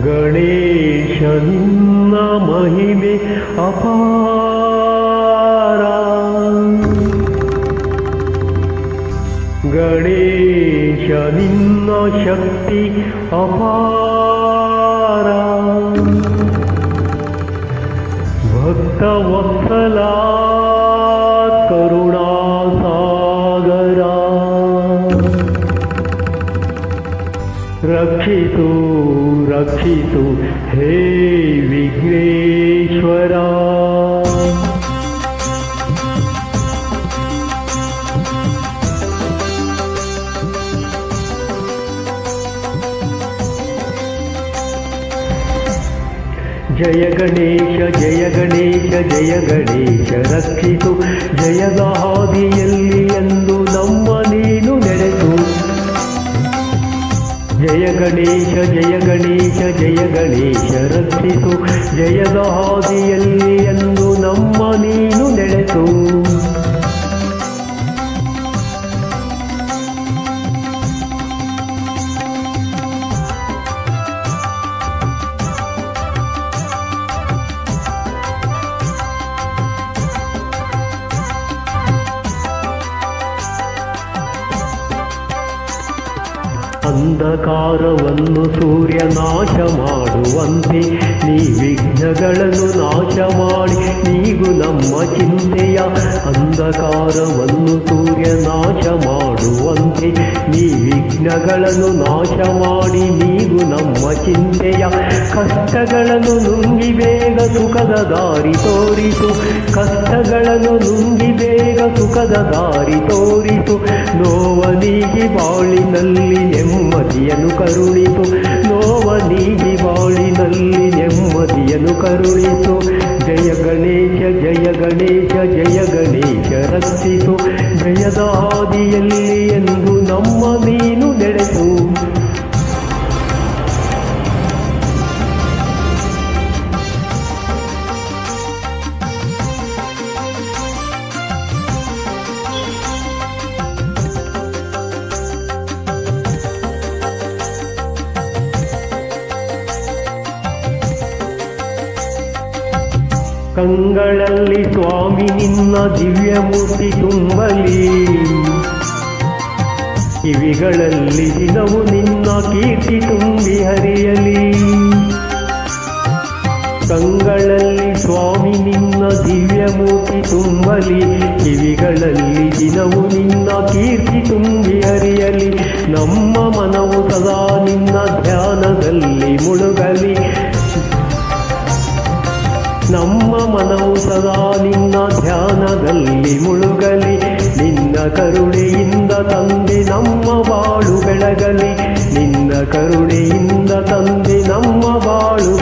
ಗಣೇಶ ನಿನ್ನ ಮಹಿಮೆ ಅಪಾರ, ಗಣೇಶ ನಿನ್ನ ಶಕ್ತಿ ಅಪಾರ, ಭಕ್ತವತ್ಸಲ ಕರುಣಾಸಾಗರ, ರಕ್ಷಿಸು ರಕ್ಷಿಸು ಹೇ ವಿಘ್ನೇಶ್ವರ. ಜಯ ಗಣೇಶ ಜಯ ಗಣೇಶ ಜಯ ಗಣೇಶ ರಕ್ಷಿಸು, ಜಯದ ಹಾದಿಯಲ್ಲಿ ಎಂದು ನಮ್ಮ ನೀನು ನಡೆಸು. ಜಯ ಗಣೇಶ ಜಯ ಗಣೇಶ ಜಯ ಗಣೇಶ ರಕ್ಷಿಸು, ಜಯದ ಹಾದಿಯಲ್ಲಿ ಎಂದು ನಮ್ಮ ನೀನು ನಡೆಸು. ಅಂಧಕಾರವನ್ನು ಸೂರ್ಯ ನಾಶ ಮಾಡುವಂತೆ ನೀ ವಿಘ್ನಗಳನ್ನು ನಾಶ ಮಾಡಿ ನೀಗು ನಮ್ಮ ಚಿಂತೆಯ. ಅಂಧಕಾರವನ್ನು ಸೂರ್ಯ ನಾಶ ಮಾಡುವಂತೆ ನೀ ವಿಘ್ನಗಳನ್ನು ನಾಶ ಮಾಡಿ ನೀಗು ನಮ್ಮ ಚಿಂತೆಯ. ಕಷ್ಟಗಳನ್ನು ನುಂಗಿ ಬೇಗ ಸುಖದ ದಾರಿ ತೋರಿಸು, ಕಷ್ಟಗಳನ್ನು ನುಂಗಿ ಬೇಗ ಸುಖದ ದಾರಿ ತೋರಿಸು. ನೋವ ನೀಗಿ ಬಾಳಿನಲ್ಲಿ ನೆಮ್ಮದಿಯನ್ನು ಕರುಣಿಸು, ನೋವ ನೀಗಿ ಬಾಳಿನಲ್ಲಿ ನೆಮ್ಮದಿಯನ್ನು ಕರುಣಿಸು. ಜಯ ಗಣೇಶ ಜಯ ಗಣೇಶ ಜಯ ಗಣೇಶ ರಕ್ಷಿಸು, ಜಯದ ಹಾದಿಯಲ್ಲಿ ಎಂದು ನಮ್ಮ ನೀನು ನಡೆಸು. ಕಂಗಳಲ್ಲಿ ಸ್ವಾಮಿ ನಿನ್ನ ದಿವ್ಯ ಮೂರ್ತಿ ತುಂಬಲಿ, ಕಿವಿಗಳಲ್ಲಿ ದಿನವು ನಿನ್ನ ಕೀರ್ತಿ ತುಂಬಿ ಹರಿಯಲಿ. ಕಂಗಳಲ್ಲಿ ಸ್ವಾಮಿ ನಿನ್ನ ದಿವ್ಯ ಮೂರ್ತಿ ತುಂಬಲಿ, ಕಿವಿಗಳಲ್ಲಿ ದಿನವು ನಿನ್ನ ಕೀರ್ತಿ ತುಂಬಿ ಹರಿಯಲಿ. ನಮ್ಮ ಮನವು ಸದಾ ನಿನ್ನ ಧ್ಯಾನದಲ್ಲಿ ಮುಳುಗಲಿ, ನಮ್ಮ ಮನವು ಸದಾ ನಿನ್ನ ಧ್ಯಾನದಲ್ಲಿ ಮುಳುಗಲಿ. ನಿನ್ನ ಕರುಣೆಯಿಂದ ತಂದೆ ನಮ್ಮ ಬಾಳು ಬೆಳಗಲಿ, ನಿನ್ನ ಕರುಣೆಯಿಂದ ತಂದೆ ನಮ್ಮ ಬಾಳು